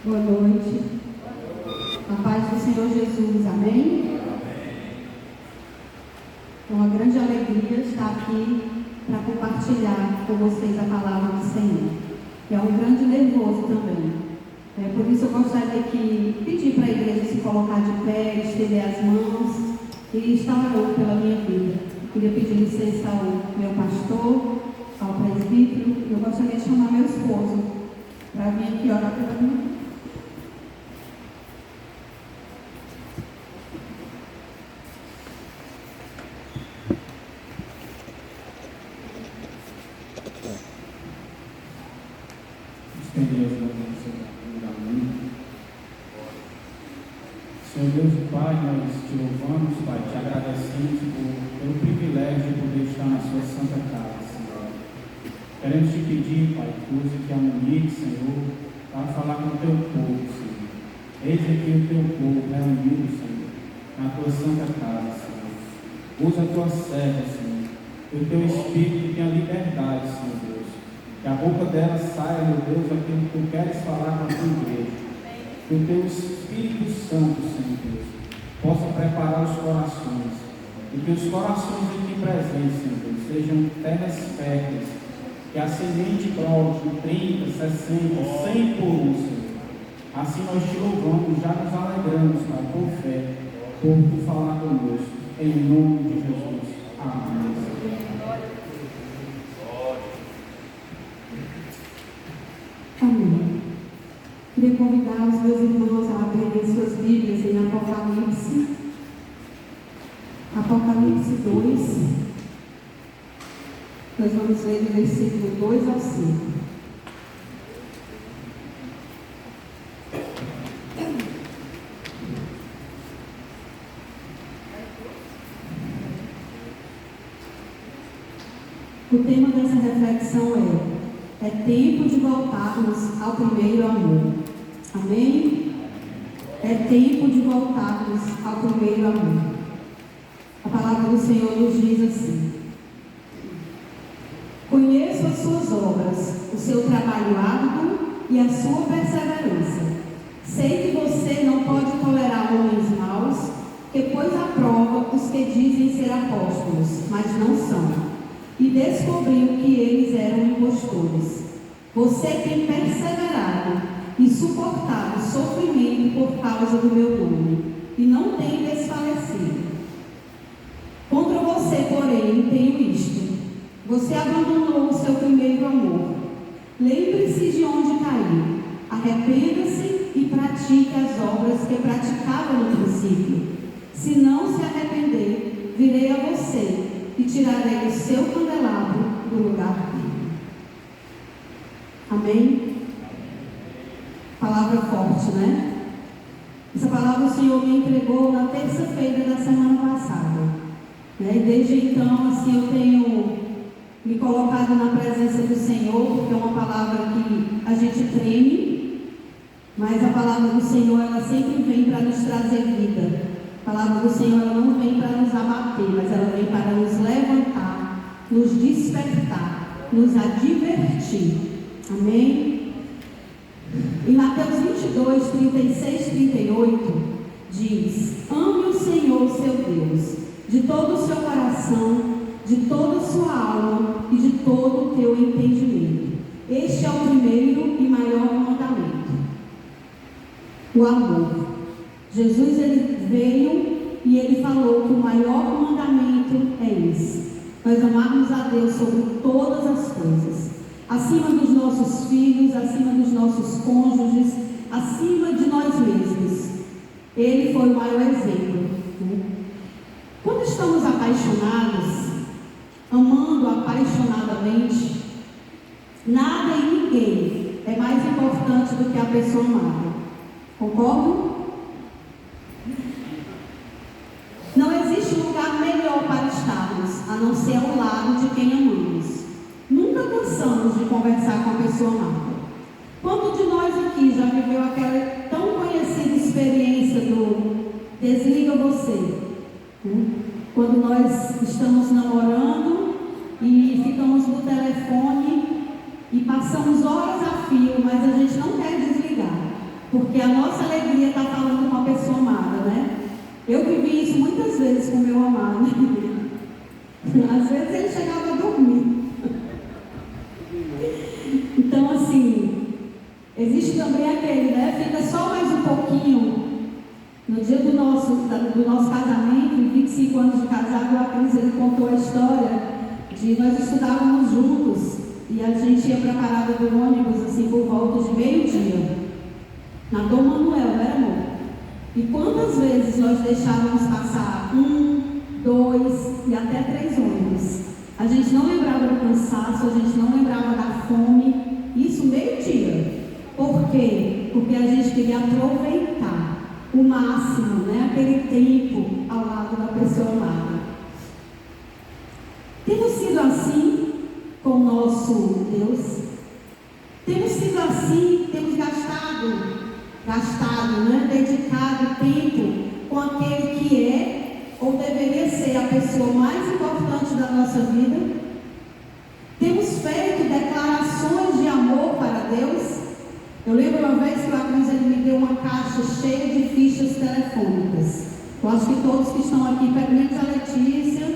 Boa noite. A paz do Senhor Jesus, amém? É uma grande alegria estar aqui para compartilhar com vocês a palavra do Senhor. É um grande nervoso também. Por isso eu gostaria de pedir para a igreja se colocar de pé, estender as mãos e estar orando pela minha vida. Eu queria pedir licença ao meu pastor, ao presbítero. Eu gostaria de chamar meu esposo para vir aqui orar pela minha vida. Senhor Deus e Pai, nós te louvamos, Pai, te agradecemos pelo privilégio de poder estar na sua santa casa, Senhor. Queremos te pedir, Pai, que use aqui a Monique, Senhor, para falar com o teu povo, Senhor. Eis aqui o teu povo reunido, Senhor, na tua santa casa, Senhor. Usa a tua serva, Senhor, que o teu Espírito tenha liberdade, Senhor Deus. Que a boca dela saia, meu Deus, aquilo que tu queres falar com a tua igreja. Que o teu Espírito Santo, Senhor Deus, possa preparar os corações. E que os corações aqui presentes, Senhor Deus, sejam terras férteis. Que a semente brote 30, 60, 100 por um, Senhor. Assim nós te louvamos, já nos alegramos, Pai, por fé, por tu falar conosco. Em nome de Jesus. Amém. Amém. Queria convidar os meus irmãos a abrirem suas Bíblias em Apocalipse. Apocalipse 2. Nós vamos ler do versículo 2 ao 5. O tema dessa reflexão é tempo de voltarmos ao primeiro amor. Amém? É tempo de voltarmos ao primeiro amor. A palavra do Senhor nos diz assim: conheço as suas obras, o seu trabalho árduo e a sua perseverança. Sei que você não pode tolerar homens maus, que pôs à prova os que dizem ser apóstolos, mas não são, e descobriu que eles eram impostores. Você tem perseverado e suportado sofrimento por causa do meu nome, e não tem desfalecido. Contra você, porém, tenho isto: você abandonou o seu primeiro amor. Lembre-se de onde caiu, arrependa-se e pratique as obras que praticava no princípio. Se não se arrepender, virei a você e tirarei o seu candelabro do lugar dele. Amém? Palavra forte, né? Essa palavra o Senhor me entregou na terça-feira da semana passada, né? E desde então, assim, eu tenho me colocado na presença do Senhor, porque é uma palavra que a gente treme, mas a palavra do Senhor, ela sempre vem para nos trazer vida. A palavra do Senhor, ela não vem para nos abater, mas ela vem para nos levantar, nos despertar, nos advertir. Amém? Em Mateus 22, 36, 38, diz: ame o Senhor, seu Deus, de todo o seu coração, de toda a sua alma e de todo o teu entendimento. Este é o primeiro e maior mandamento. O amor. Jesus, ele veio e ele falou que o maior mandamento é esse: nós amarmos a Deus sobre todas as coisas, acima dos nossos filhos, acima dos nossos cônjuges, acima de nós mesmos. Ele foi o maior exemplo. Quando estamos apaixonados, amando apaixonadamente, nada e ninguém é mais importante do que a pessoa amada. Concordam? Não existe lugar melhor para estarmos, a não ser ao lado de quem amamos. Nunca cansamos de conversar com a pessoa amada. Quanto de nós aqui já viveu aquela tão conhecida experiência do desliga você? Quando nós estamos namorando e ficamos no telefone e passamos horas a fio, mas a gente não quer desligar. porque a nossa alegria está falando com a pessoa amada, né? Eu vivi isso muitas vezes com o meu amado. Às vezes ele chegava a dormir. Então, assim, existe também aquele, né? Fica só mais um pouquinho. No dia do nosso casamento, 25 anos de casado, a Cris, ele contou a história de nós estudávamos juntos e a gente ia para a parada do ônibus, assim, por volta de meio-dia, na Dom Manuel, né, amor? E quantas vezes nós deixávamos passar 1, 2 e até 3 ônibus? A gente não lembrava do cansaço, a gente não lembrava da fome, isso meio-dia. Por quê? Porque a gente queria aproveitar o máximo, né? Aquele tempo ao lado da pessoa amada. Temos sido assim com o nosso Deus? Temos sido assim, temos gastado, né? Dedicado tempo com aquele que é ou deveria ser a pessoa mais importante da nossa vida? Temos feito declarações de amor para Deus? Eu lembro uma vez que o Acris me deu uma caixa cheia de fichas telefônicas. Eu acho que todos que estão aqui, pelo menos a Letícia,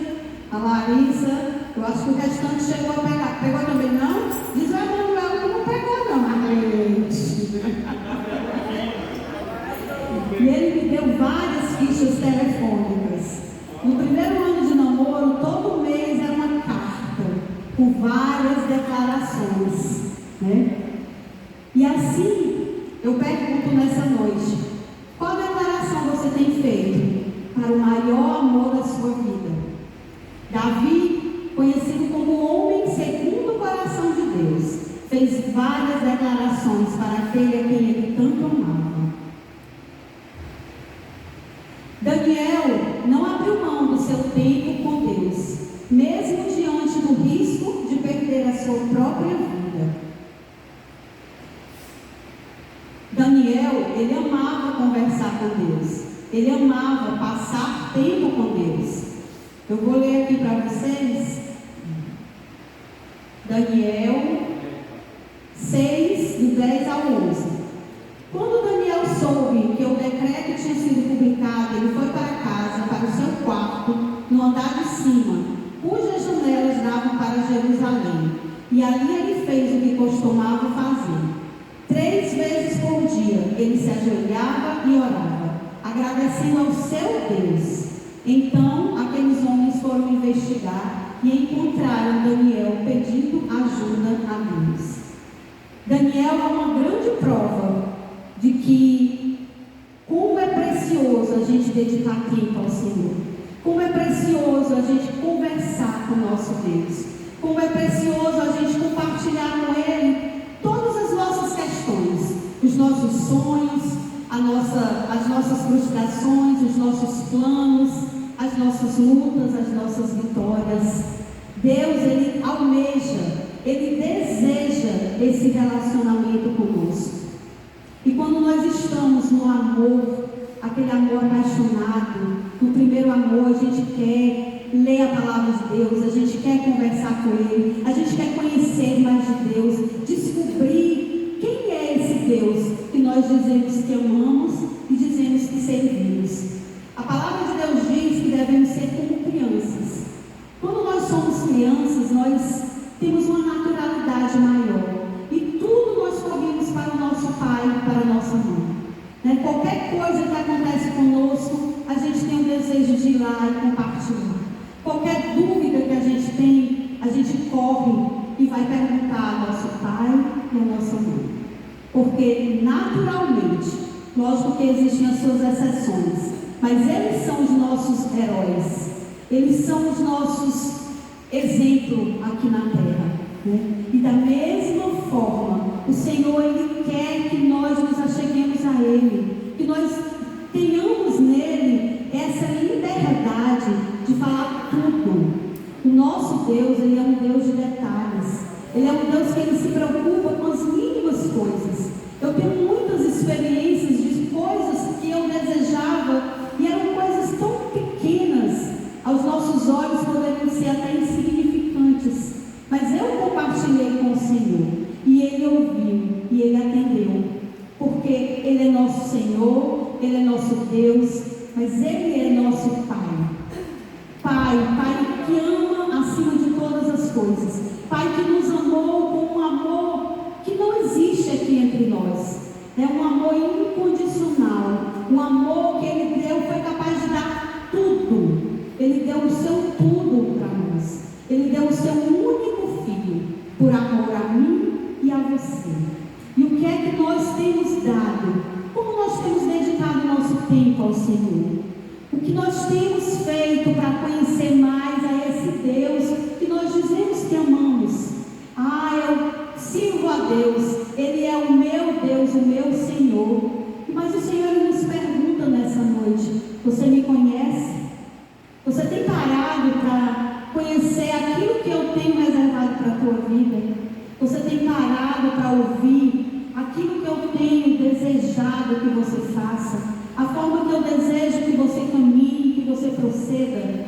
a Larissa, eu acho que o restante chegou a pegar. Pegou também não? Diz o Emanuel que não pegou não, Marlete. E ele me deu várias fichas telefônicas. No primeiro ano de namoro, todo mês era uma carta com várias declarações, né? E assim, eu pergunto nessa noite, qual declaração você tem feito para o maior amor da sua vida? Davi, conhecido como o homem segundo o coração de Deus, fez várias declarações para aquele a quem ele tanto amava. Daniel não abriu mão do seu tempo com Deus, mesmo diante do risco de perder a sua própria vida. Daniel, ele amava conversar com Deus, ele amava passar tempo com Deus. Eu vou ler aqui para vocês, Daniel 6, do 10 ao 11. Quando Daniel soube que o decreto tinha sido publicado, ele foi para casa, para o seu quarto, no andar de cima, cujas janelas davam para Jerusalém, e ali ele fez o que costumava fazer. 3 vezes por dia ele se ajoelhava e orava, agradecendo ao seu Deus. Então aqueles homens foram investigar e encontraram Daniel pedindo ajuda a Deus. Daniel é uma grande prova de que como é precioso a gente dedicar tempo ao Senhor, como é precioso a gente conversar com o nosso Deus, como é precioso a gente compartilhar com Ele todas as nossas questões, os nossos sonhos, as nossas frustrações, os nossos planos, as nossas lutas, as nossas vitórias. Deus, Ele almeja, Ele deseja esse relacionamento conosco. E quando nós estamos no amor, aquele amor apaixonado, no primeiro amor, a gente quer ler a palavra de Deus, a gente quer conversar com Ele, a gente quer conhecer mais de Deus, descobrir quem é esse Deus que nós dizemos que amamos e dizemos que servimos. A palavra de Deus diz que devemos ser como crianças. Quando nós somos crianças, nós temos uma naturalidade maior e tudo nós corremos para o nosso pai e para a nossa mãe, né? Qualquer coisa que acontece conosco, a gente tem o desejo de ir lá e compartilhar. Qualquer dúvida que a gente corre e vai perguntar ao nosso pai e à nossa mãe. Porque naturalmente, lógico que existem as suas exceções, mas eles são os nossos heróis, eles são os nossos exemplos aqui na terra, né? E da mesma forma, o Senhor, Ele quer que nós nos acheguemos a Ele, que nós tenhamos nele essa liberdade de falar tudo. O nosso Deus, Ele é um Deus de detalhes, Ele é um Deus que Ele se preocupa com as mínimas coisas. Eu tenho muitas experiências de coisas que eu desejava e eram coisas tão pequenas, aos nossos olhos poderiam ser até insignificantes, mas eu compartilhei com o Senhor e Ele ouviu e Ele atendeu, porque Ele é nosso Senhor, Ele é nosso Deus, mas Ele é nosso Pai. Pai que ama acima de todas as coisas. Pai que nos amou com um amor que não existe aqui entre nós. É um amor incondicional, um amor que Ele deu, foi capaz de dar tudo. Ele deu o seu tudo para nós. Ele deu o seu único filho, por amor a mim e a você. E o que é que nós temos dado? Como nós temos dedicado nosso tempo ao Senhor? O que nós temos feito para conhecer mais a esse Deus que nós dizemos que amamos? Eu sirvo a Deus, Ele é o meu Deus, o meu Senhor. Mas o Senhor nos pergunta nessa noite: você me conhece? Você tem parado para conhecer aquilo que eu tenho reservado para a tua vida? Você tem parado para ouvir aquilo que eu tenho desejado que você faça? A forma que eu desejo que você caminhe, que você proceda?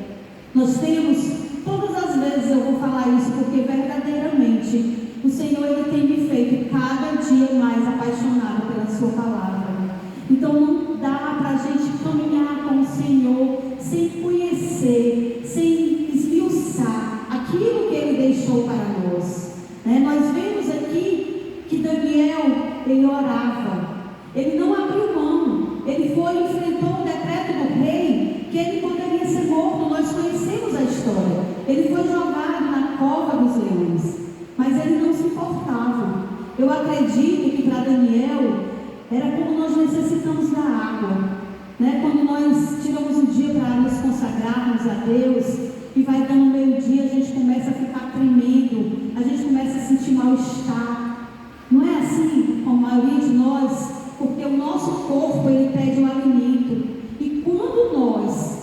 Nós temos, todas as vezes eu vou falar isso, porque verdadeiramente o Senhor, Ele tem me feito cada dia mais apaixonado pela sua palavra. Então não dá para a gente caminhar com o Senhor sem conhecer, sem esmiuçar aquilo que Ele deixou para nós. Nós vemos aqui que Daniel, ele orava, ele não abriu mão, ele foi e enfrentou o decreto do rei, que ele poderia ser morto. Nós conhecemos a história. Ele foi jogado na cova dos leões, mas ele não se importava. Eu acredito que para Daniel era como nós necessitamos da água, quando nós tiramos um dia para nos consagrarmos a Deus e vai dando meio-dia, a gente começa a ficar tremendo, a gente começa a sentir mal-estar. Não é assim com a maioria de nós, porque o nosso corpo, ele pede um alimento. E quando nós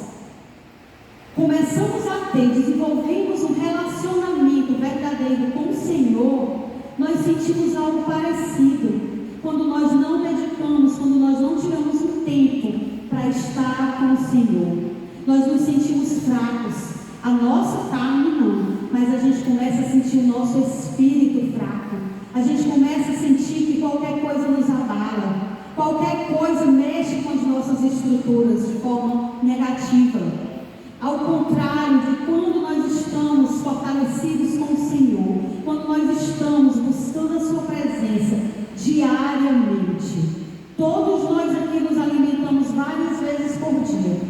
começamos a ter, desenvolvemos um relacionamento verdadeiro com o Senhor, nós sentimos algo parecido. Quando nós não dedicamos, quando nós não tiramos um tempo para estar com o Senhor, nós nos sentimos fracos. A nossa carne não, mas a gente começa a sentir o nosso espírito fraco. A gente começa a sentir que qualquer coisa nos abala, qualquer coisa mexe com as nossas estruturas de forma negativa. Ao contrário de quando nós estamos fortalecidos com o Senhor, quando nós estamos buscando a sua presença diariamente. Todos nós aqui nos alimentamos várias vezes por dia.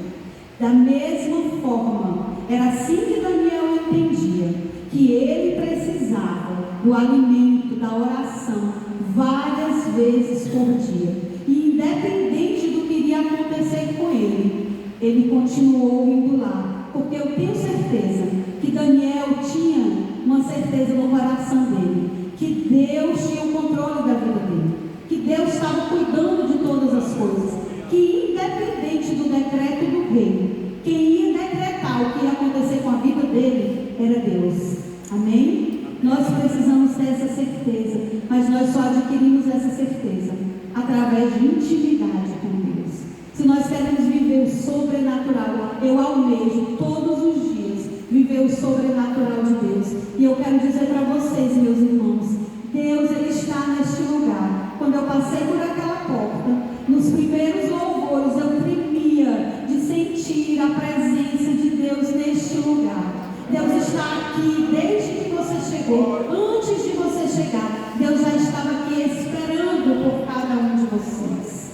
Da mesma forma, era assim que Daniel entendia, que ele precisava do alimento, da oração, várias vezes por dia. E independente do que iria acontecer com ele continuou indo lá, porque eu tenho certeza que Daniel tinha uma certeza no coração dele, que Deus tinha o controle da vida dele, que Deus estava cuidando de todas as coisas, que independente do decreto do rei, quem ia decretar o que ia acontecer com a vida dele era Deus. Amém? Nós precisamos ter essa certeza, mas nós só adquirimos essa certeza através de intimidade com Deus. Se nós queremos viver o sobrenatural, eu almejo todos os dias viver o sobrenatural de Deus. E eu quero dizer para vocês, meus irmãos, Deus, Ele está neste lugar. Quando eu passei por aquela porta, nos primeiros louvores, eu tremia de sentir a presença de Deus neste lugar. Deus está aqui desde que você chegou. Antes de você chegar, Deus já estava aqui esperando por cada um de vocês.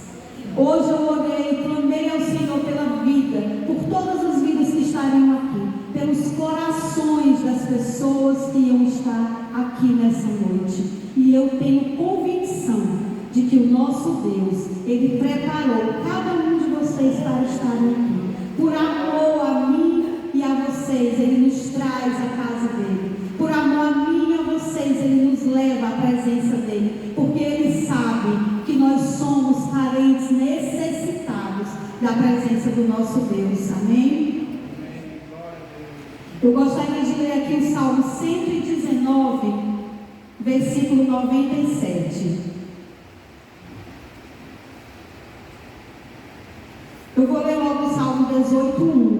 Hoje eu orei e clamei ao Senhor pela vida, por todas as vidas que estariam aqui, pelos corações das pessoas que iam estar aqui nessa noite. E eu tenho convicção de que o nosso Deus, Ele preparou cada um de vocês para estarem aqui. Por amor a mim e a vocês, Ele nos traz à casa dEle. Por amor a mim e a vocês, Ele nos leva à presença dEle. Porque Ele sabe que nós somos carentes, necessitados da presença do nosso Deus. Amém? Eu gostaria de ler aqui o Salmo 119, versículo 97. Eu vou ler logo o Salmo 18:1.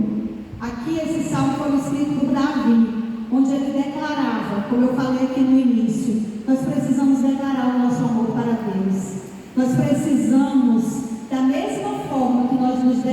Aqui esse salmo foi escrito por Davi, onde ele declarava, como eu falei aqui no início, nós precisamos declarar o nosso amor para Deus. Nós precisamos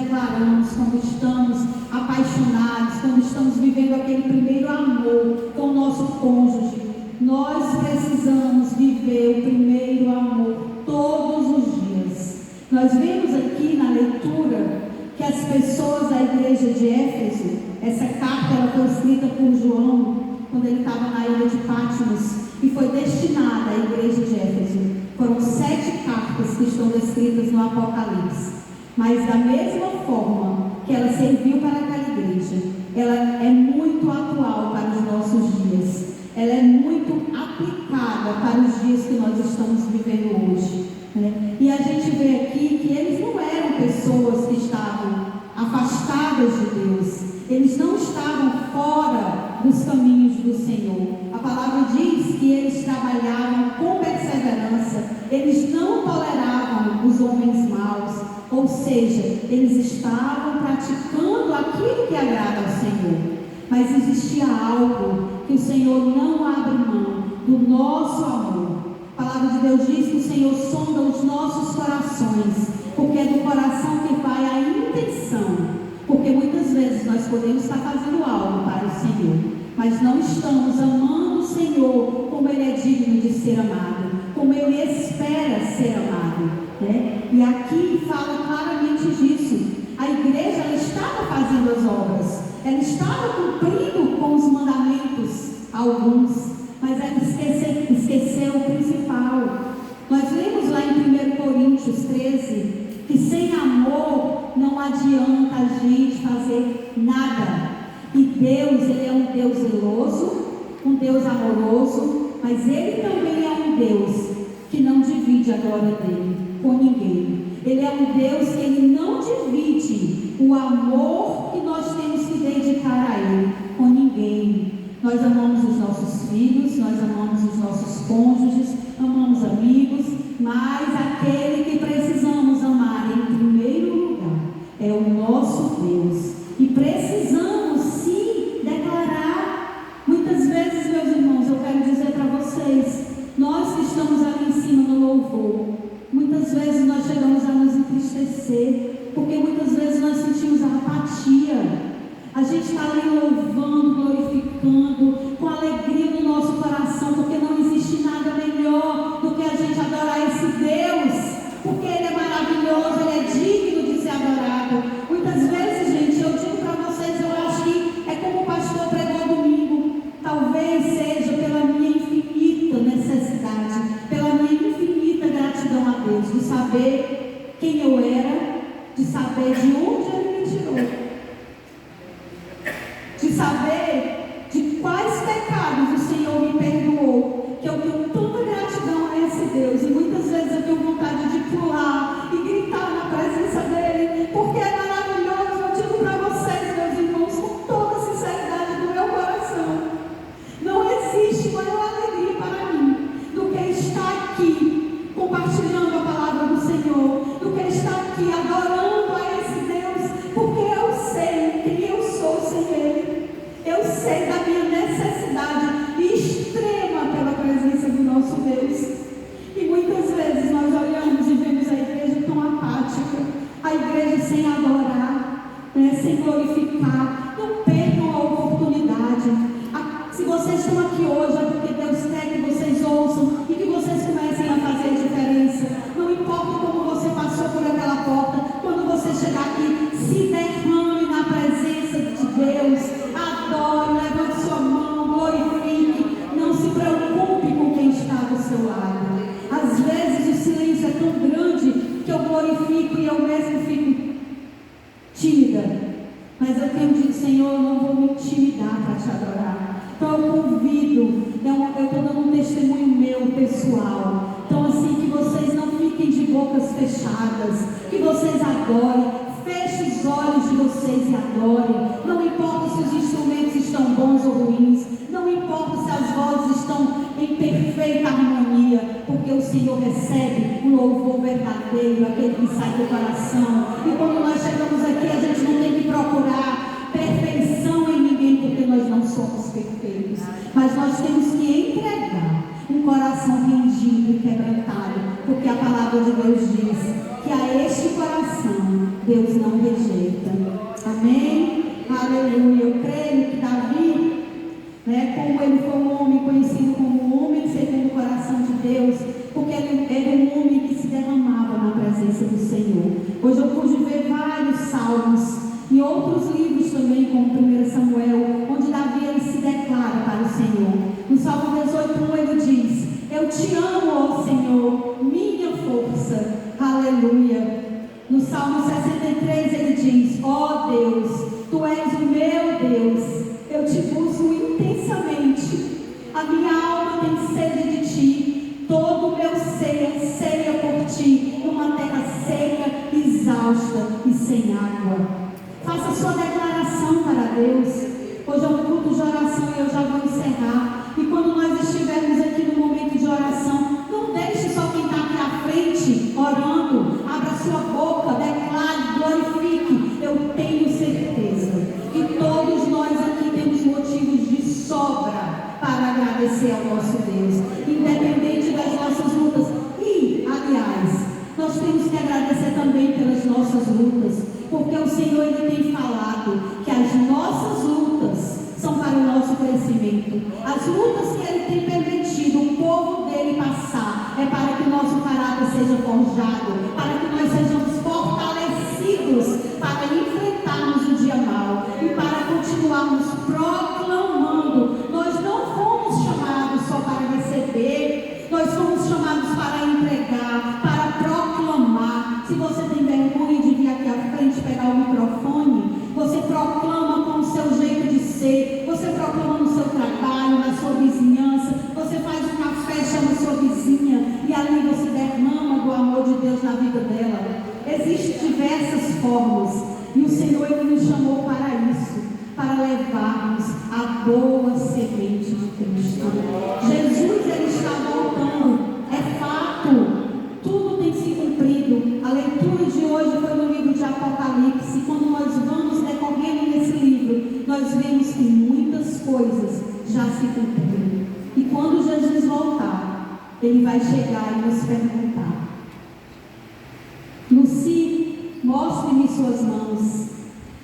declaramos, quando estamos apaixonados, quando estamos vivendo aquele primeiro amor com o nosso cônjuge. Nós precisamos viver o primeiro amor todos os dias. Nós vemos aqui na leitura que as pessoas da igreja de Éfeso, essa carta ela foi escrita por João quando ele estava na ilha de Patmos e foi destinada à igreja de Éfeso. Foram 7 cartas que estão descritas no Apocalipse, mas da mesma forma que ela serviu para aquela igreja, ela é muito atual para os nossos dias, ela é muito aplicada para os dias que nós estamos vivendo hoje, né? E a gente vê aqui que eles não eram pessoas que estavam afastadas de Deus, eles não estavam fora dos caminhos do Senhor. A palavra diz que eles trabalhavam com perseverança, eles não toleravam os homens maus, ou seja, eles estavam praticando aquilo que agrada ao Senhor. Mas existia algo que o Senhor não abre mão do nosso amor. A palavra de Deus diz que o Senhor sonda os nossos corações, porque é do coração que vai a intenção. Porque muitas vezes nós podemos estar fazendo algo para o Senhor, mas não estamos amando o Senhor como Ele é digno de ser amado, como Ele espera ser amado, né? E aqui fala claramente disso. A igreja ela estava fazendo as obras, ela estava cumprindo com os mandamentos, alguns, mas ela esqueceu o principal. Nós lemos lá em 1 Coríntios 13 que sem amor não adianta a gente fazer nada. E Deus, Ele é um Deus zeloso, um Deus amoroso, mas Ele também é um Deus que não divide a glória dEle com ninguém. Ele é um Deus que Ele não divide o amor que nós temos que dedicar a Ele com ninguém. Nós amamos os nossos filhos, nós amamos os nossos cônjuges, amamos amigos, mas aquele que precisamos amar em primeiro lugar é o nosso Deus. E precisamos sim declarar. Muitas vezes, meus irmãos, eu quero dizer para vocês, nós que estamos ali em cima no louvor, muitas vezes nós chegamos a nos entristecer, porque muitas vezes nós sentimos a apatia. A gente está ali louvando, glorificando, com alegria no nosso coração, porque não existe nada melhor do que a gente adorar esse Deus, porque Ele é maravilhoso, Ele é digno de ser adorado. Muitas vezes, gente, eu digo para vocês, eu acho que é como o pastor pregou domingo, talvez seja pela minha infinita necessidade, pela minha infinita gratidão a Deus, de saber quem eu era, de saber de onde Ele me tirou, de saber de quais pecados o Senhor me perdoou, que eu tenho tanta gratidão a esse Deus, e muitas vezes eu tenho vontade de pular e gritar na presença dEle, porque é maravilhoso. Eu digo para vocês, meus irmãos, com toda a sinceridade do meu coração, não existe maior alegria para mim do que estar aqui compartilhando a palavra do Senhor, do que estar aqui adorando a esse Deus, porque eu sei quem eu sou sem Ele. Eu sei da minha necessidade extrema pela presença do nosso Deus. E muitas vezes nós olhamos e vemos a igreja tão apática, a igreja sem adorar, né, sem glorificar. Não percam a oportunidade. Se vocês estão aqui hoje é porque Deus quer que vocês ouçam e que vocês comecem a fazer a diferença. Não importa como você passou por aquela porta, quando você chegar aqui, se derrame na presença de Deus. Adore, levante sua mão, glorifique, não se preocupe com quem está do seu lado. Às vezes o silêncio é tão grande que eu glorifico e eu mesmo fico tímida, mas eu tenho dito, Senhor, eu não vou me intimidar para te adorar. Então eu convido, eu estou dando um testemunho meu pessoal, então assim, que vocês não fiquem de bocas fechadas, que vocês adorem. Feche os olhos de vocês e adorem. Não importa se os instrumentos estão bons ou ruins, não importa se as vozes estão em perfeita harmonia, porque o Senhor recebe um louvor verdadeiro, aquele que sai do coração. E quando nós chegamos aqui, a gente não tem que procurar perfeição em ninguém, porque nós não somos perfeitos, mas nós temos que entregar um coração rendido e quebrantado, porque a palavra de Deus diz que a este coração coração, Deus não rejeita. Amém? Aleluia. Eu creio que Davi, como ele foi um homem conhecido como um homem segundo o coração de Deus, porque ele era um homem que se derramava na presença do Senhor. Hoje eu pude ver vários salmos e outros livros também, como 1 Samuel, onde Davi ele se declara para o Senhor. No Salmo 18:1 ele diz: eu te amo, ó Senhor, minha força. Aleluia. No Salmo 63 ele diz: ó Deus, tu és o meu Deus, eu te busco intensamente, a minha alma tem sede de ti, todo o meu ser anseia por ti, numa terra seca, exausta e sem água. Faça sua declaração para Deus. Hoje é um culto de oração e eu já vou encerrar. E quando nós estivermos aqui no momento de oração, não deixe só quem está aqui à frente orando. Abra sua boca, declare, glorifique. Eu tenho certeza que todos nós aqui temos motivos de sobra para agradecer ao nosso Deus, independente das nossas lutas. E, aliás, nós temos que agradecer também pelas nossas lutas, porque o Senhor ele tem falado que as nossas lutas são para o nosso crescimento. As lutas que ele tem permitido o povo dele passar é para que o nosso caráter seja forjado, para que nós sejamos fortalecidos para enfrentarmos o dia mau e para continuarmos proclamando. Nós não fomos chamados só para receber, nós fomos chamados para entregar, para proclamar. Se você tem vergonha de vir aqui à frente pegar o microfone, você proclama com o seu jeito de ser, você proclama no seu trabalho, na sua vizinhança, você faz um café, chama sua vizinha e ali você derrama do amor de Deus na vida dela. Existem diversas formas e o Senhor ele nos chamou para isso, para levarmos a boa semente de Cristo. Jesus ele está voltando, é fato. Tudo tem se cumprido. A leitura de hoje foi no livro de Apocalipse. Quando nós vamos decorrendo nesse livro, nós vemos que muitas coisas já se cumpriram. E quando Jesus voltar, ele vai chegar e nos perguntar: Luci, mostre-me suas mãos.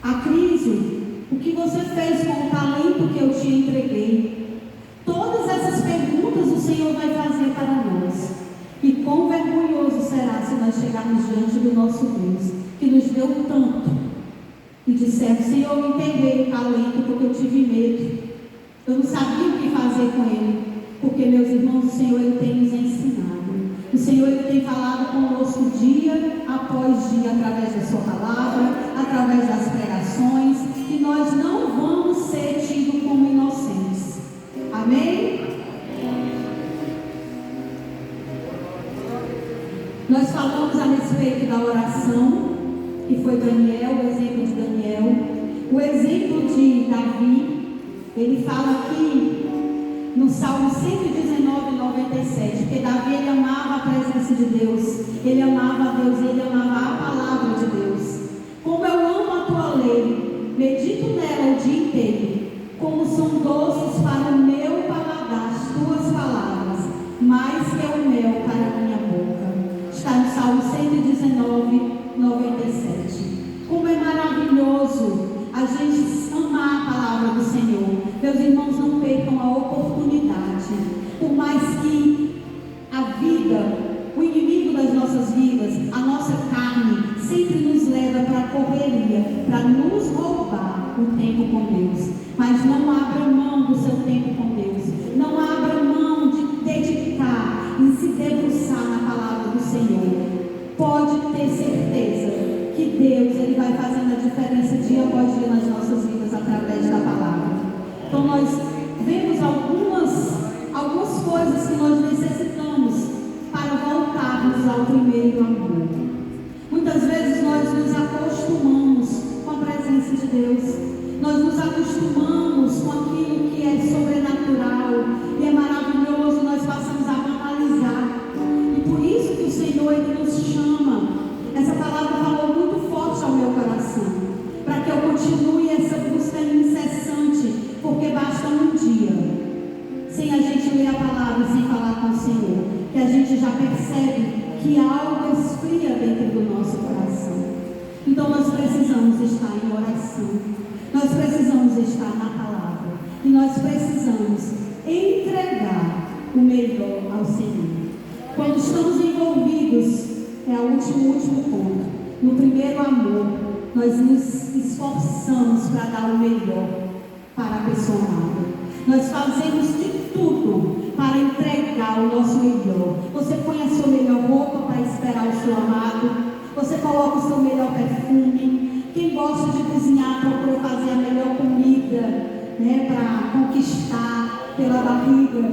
Acrísio, o que você fez com o talento que eu te entreguei? Todas essas perguntas o Senhor vai fazer para nós. E quão vergonhoso será se nós chegarmos diante do nosso Deus, que nos deu tanto, e dissermos: Senhor, me entreguei o talento porque eu tive medo, eu não sabia o que fazer com ele. Porque, meus irmãos, o Senhor ele tem nos ensinado, o Senhor ele tem falado conosco dia após dia, através da sua palavra, através das pregações, e nós não vamos ser tidos como inocentes. Amém? Nós falamos a respeito da oração, que foi Daniel, o exemplo de Daniel, o exemplo de Davi. Ele fala aqui no Salmo 119, 97, porque Davi ele amava a presença de Deus, ele amava a Deus, ele amava a palavra de Deus. Como eu amo a tua lei, medito nela o dia inteiro, como são doces para o meu paladar as tuas palavras, mais que o mel para a minha boca. Está no Salmo 119, 97. Como é maravilhoso a gente amar a palavra do Senhor. Meus irmãos, não percam a oportunidade. Por mais que a vida, o inimigo das nossas vidas, a nossa carne, sempre nos leva para a correria, para nos roubar o tempo com Deus. Mas não abra mão do seu tempo com Deus. Não abra mão de dedicar e se debruçar na palavra do Senhor. Pode ter certeza que Deus ele vai fazendo a diferença dia após dia nas nossas vidas através da palavra. Então nós vemos algumas coisas que nós necessitamos para voltarmos ao primeiro amor. Muitas vezes nós nos acostumamos com a presença de Deus, nós nos acostumamos com aquilo que é sobrenatural e é maravilhoso, nós passamos a banalizar. E por isso que o Senhor ele nos chama. Essa palavra falou muito forte ao meu coração, para que eu continue essa busca incessante, porque basta um dia sem a gente ler a palavra e sem falar com o Senhor, que a gente já percebe que algo esfria dentro do nosso coração. Então nós precisamos estar em oração, nós precisamos estar na palavra e nós precisamos entregar o melhor ao Senhor. Quando estamos envolvidos, é o último ponto, no primeiro amor, nós nos esforçamos para dar o melhor para a pessoa amada. Nós fazemos de tudo para entregar o nosso melhor. Você põe a sua melhor roupa para esperar o seu amado. Você coloca o seu melhor perfume. Quem gosta de cozinhar procura fazer a melhor comida, né, para conquistar pela barriga.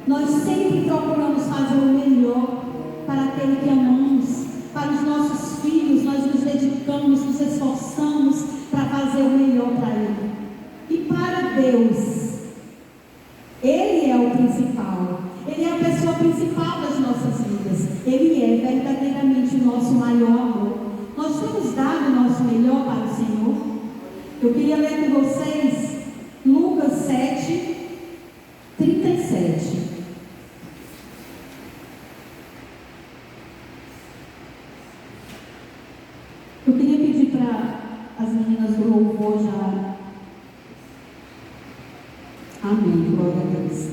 Nós sempre procuramos fazer o melhor para aquele que amamos, para os nossos filhos. Nós nos dedicamos, nos esforçamos para fazer o melhor para ele. E para Deus, Ele é o principal. Ele é a pessoa principal das nossas vidas. Ele é verdadeiramente o nosso maior amor. Nós temos dado o nosso melhor para o Senhor. Eu queria ler com vocês Lucas 7, 37. Eu queria pedir para as meninas do louvor já. Amém, glória a Deus.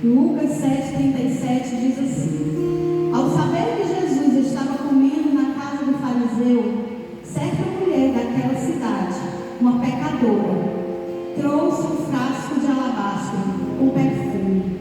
Lucas 7,37 diz assim: Ao saber que Jesus estava comendo na casa do fariseu, certa mulher daquela cidade, uma pecadora, trouxe um frasco de alabastro com perfume.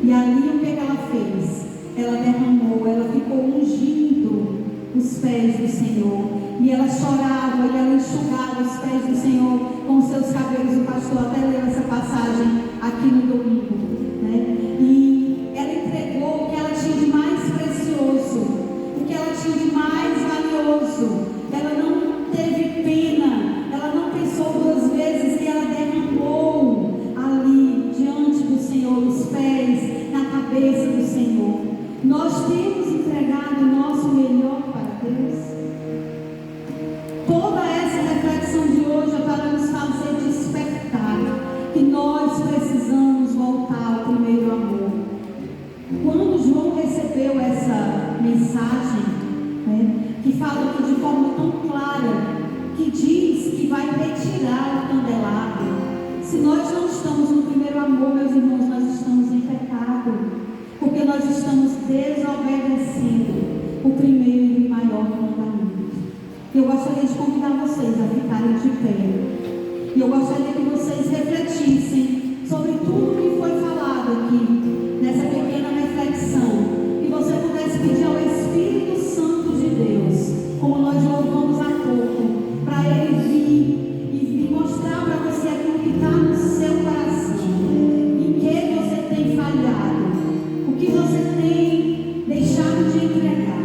E ali o que ela fez? Ela derramou, ela ficou ungindo os pés do Senhor. E ela chorava e ela enxugava os pés do Senhor com seus cabelos. O pastor até leu essa passagem aqui no domingo, né? E ela entregou o que ela tinha de mais precioso, o que ela tinha de mais valioso. Ela não teve pena, ela não pensou duas vezes, e ela derramou ali diante do Senhor, os pés, na cabeça do Senhor. Nós temos entregado o nosso melhor para Deus. Toda essa reflexão de hoje é para nos fazer despertar que nós precisamos voltar ao primeiro amor. Quando João recebeu essa mensagem, né, que fala aqui de forma tão clara, que diz que vai retirar o candelabro. Se nós não estamos no primeiro amor, meus irmãos, nós estamos em pecado, porque nós estamos desobedecendo o primeiro e maior mandamento. Eu gostaria de convidar vocês a ficarem de pé. E eu gostaria que vocês refletissem sobre tudo que foi falado aqui, nessa pequena reflexão. E você pudesse pedir ao Espírito Santo de Deus, como nós louvamos há pouco, para Ele vir e mostrar para você aquilo que está no seu coração. Em que você tem falhado, o que você tem deixado de entregar.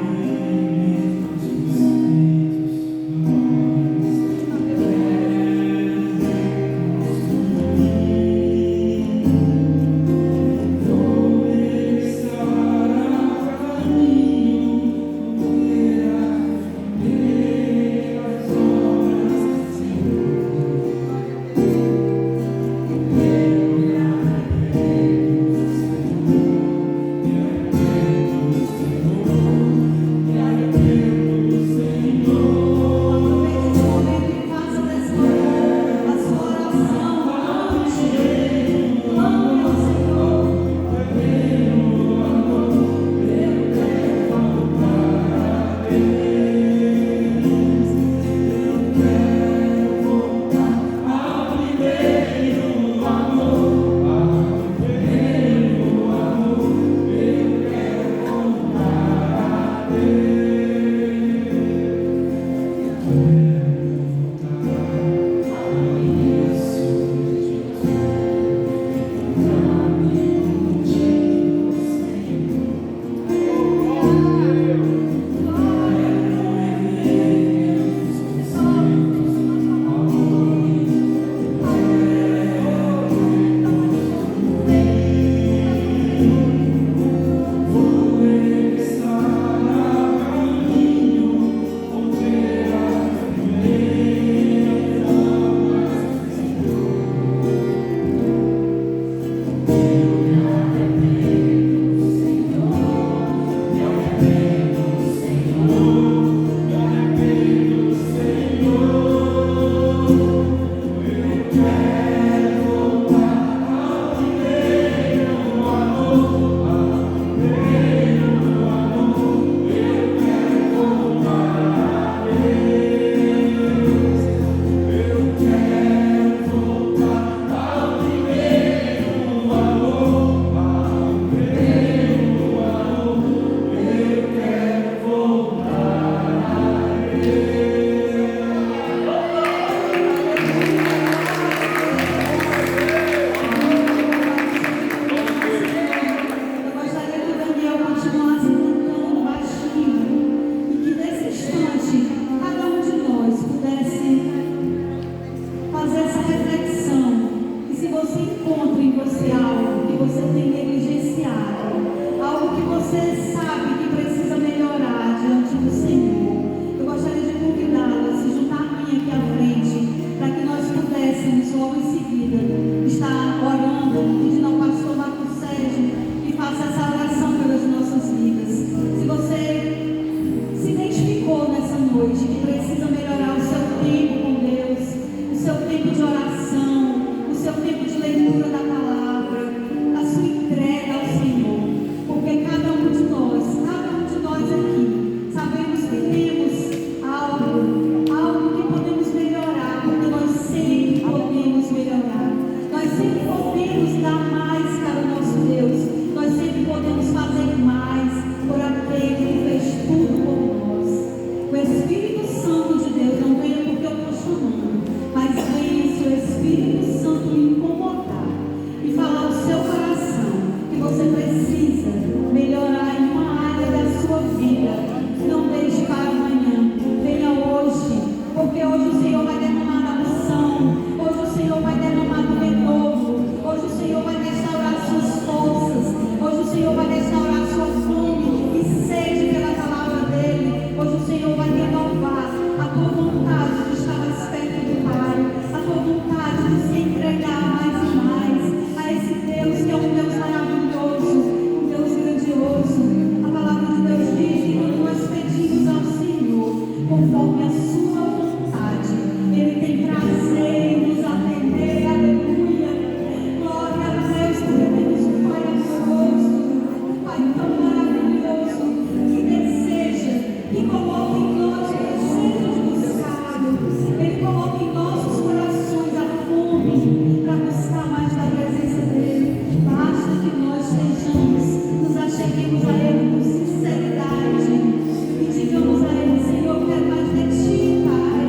hoje que precisa melhorar o seu tempo com Deus, o seu tempo de oração, o seu tempo de leitura da palavra, a sua entrega ao Senhor, porque cada um de nós aqui, sabemos que temos algo que podemos melhorar, porque nós sempre podemos melhorar, nós sempre podemos dar mais para o nosso Deus, nós sempre podemos fazer mais por aquele que fez tudo por nós. O Espírito Santo de Deus não vem porque eu estou chamando, mas vem se o Espírito Santo lhe incomodar e falar ao seu coração que você precisa melhorar em uma área da sua vida. Não deixe para amanhã, venha hoje, porque hoje o Senhor vai derramar a unção, hoje o Senhor vai derramar o renovo, hoje o Senhor vai restaurar suas forças, hoje o Senhor vai restaurar sua fome e sede pela palavra dele, hoje o Senhor vai renovar a tua vontade de estar mais perto do Pai, a tua vontade de se entregar mais e mais a esse Deus que é um Deus maravilhoso, um Deus grandioso. A palavra de Deus diz que quando nós pedimos ao Senhor conforme a sua vontade, ele tem prazer em nos atender. Aleluia, glória a Deus, porque temos um Pai amoroso, um Pai tão maravilhoso, que deseja, que coloca em nós o desejo de buscá-lo. Ele coloca em nossos corações a fome para buscar mais da presença dele. Basta que nós nos acheguemos a ele com sinceridade e digamos a ele: Senhor, eu quero mais de ti, Pai.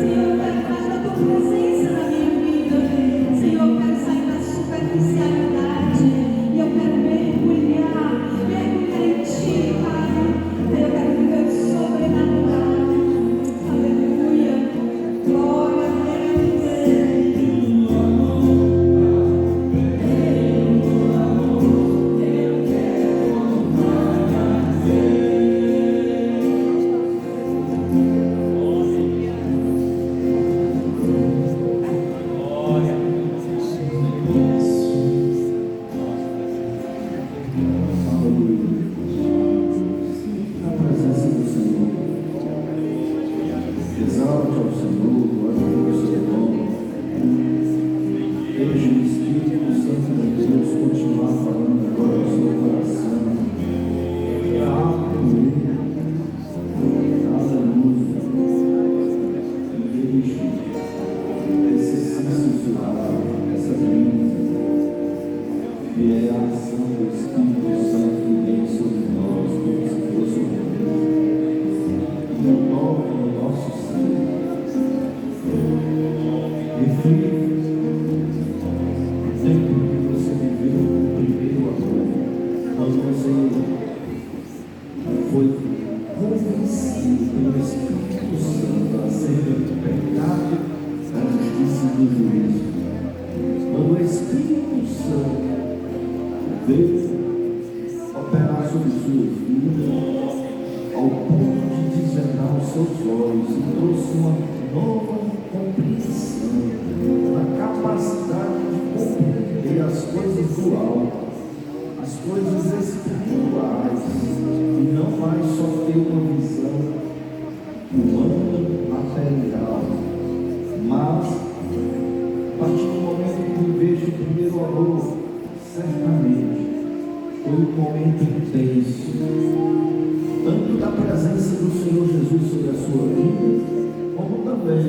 Senhor, eu quero mais da tua presença na minha vida. Senhor, eu quero sair da superficialidade e eu quero mergulhar em ti, Pai. Eu quero viver o sobrenatural. Aleluia, glória a Deus. Na presença do Senhor, exalte ao Senhor, glória ao seu nome. Deixe o Espírito Santo de Deus continuar falando agora no seu coração. Aleluia. Aleluia. Deixe esse exercício essa brisa, que é a ação do Espírito Santo que vem sobre nós, como se fosse um Deus, e toque no nosso ser. Reflita o tempo que você viveu o primeiro amor, quando você foi convencido pelo Espírito Santo a ser do pecado, da justiça e do juízo. Quando o Espírito Santo veio operar sobre sua vida, ao ponto de desvendar os seus olhos e trouxe uma nova compreensão, a capacidade de compreender as coisas do alto, as coisas espirituais, e não mais só ter uma visão humana, material, mas a partir do momento que vejo o primeiro amor, certamente foi um momento intenso, tanto da presença do Senhor Jesus sobre a sua vida, como também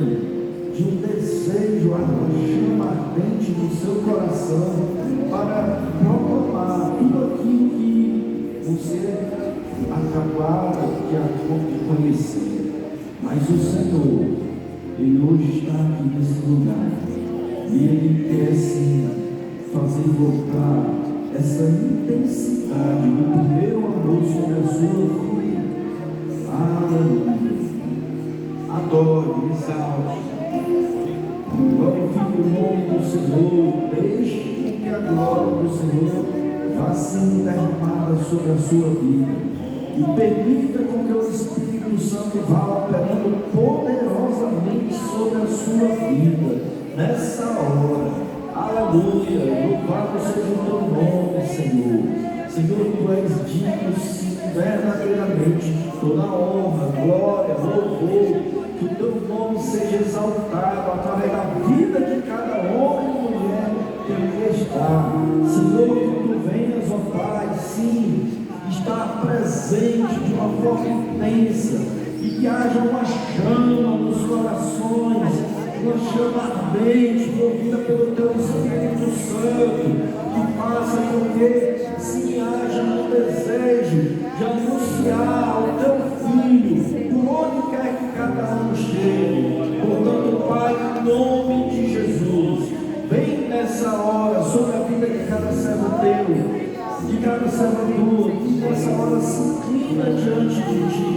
de um desejo, uma chama ardente no seu coração para proclamar tudo aquilo que você acabara de conhecer. Mas o Senhor, Ele hoje está aqui nesse lugar e Ele quer sim fazer voltar essa intensidade do primeiro amor sobre a sua vida. Aleluia. Adore, exalte, glorifique o nome do Senhor, deixe que a glória do Senhor vá sendo derramada sobre a sua vida e permita com que o Espírito Santo vá operando poderosamente sobre a sua vida nessa hora. Aleluia, louvado seja o teu nome, Senhor. Senhor, tu és digno, sim, verdadeiramente. toda honra, glória, louvor, que o teu nome seja exaltado através da vida de cada homem e mulher que aqui está. Senhor, que tu venhas, ó Pai, sim, estar presente de uma forma intensa, e que haja uma chama nos corações, uma chama ardente, movida pelo teu Espírito Santo, que faça com que sim haja um desejo de anunciar o teu Filho, por onde quer que cada um chegue. Portanto, Pai, em nome de Jesus, vem nessa hora sobre a vida de cada servo teu, de cada serva tua, que nessa hora se inclina diante de ti.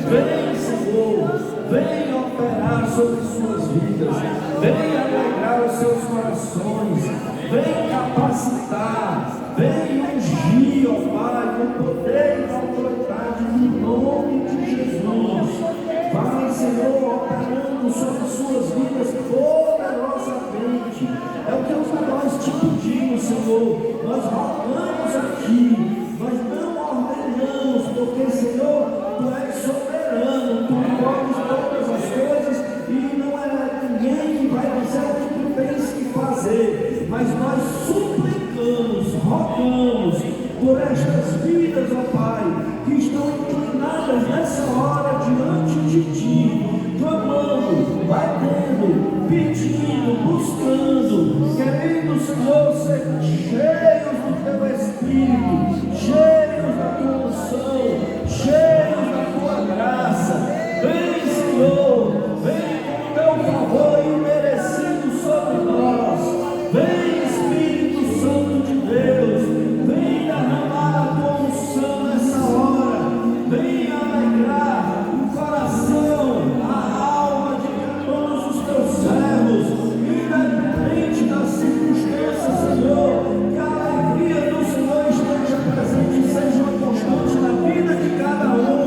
Vem, Senhor, vem operar sobre suas vidas, vem alegrar os seus corações, vem capacitar, vem ungir, ó Pai, com poder e autoridade, no nome de Jesus. Vai, Senhor, operando sobre suas vidas poderosamente. É o que nós te pedimos, Senhor. Nós rogamos aqui, nós não ordenamos, porque, Senhor, tu és soberano, tu podes todas as coisas e não é ninguém que vai dizer o que tu tens que fazer. Mas nós suplicamos, rogamos por estas vidas, ó Pai, que estão inclinadas nessa hora diante de ti, clamando, batendo, pedindo, buscando, querendo, Senhor, ser cheios do teu Espírito, cheios da tua unção, cheios da tua graça. Vem, Senhor, vem com o teu favor imerecido sobre nós. Vem, Espírito Santo de Deus, vem derramar a tua unção nessa hora, vem alegrar o coração, a alma de todos os teus servos, independente das circunstâncias, Senhor, que a alegria do Senhor esteja presente e seja uma constante na vida de cada um,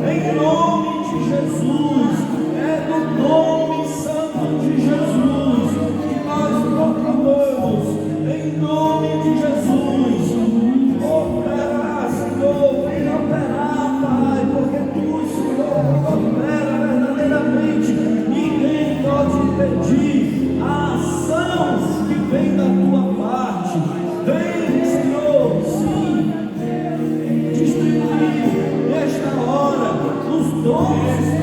em nome de Jesus. É no nome santo de Jesus que nós proclamamos, em nome de Jesus. Opera, Senhor, vem operar, Pai, porque tu, Senhor, opera verdadeiramente. Ninguém pode impedir a ação que vem da tua parte. Vem, Senhor, sim, distribuir nesta hora os dons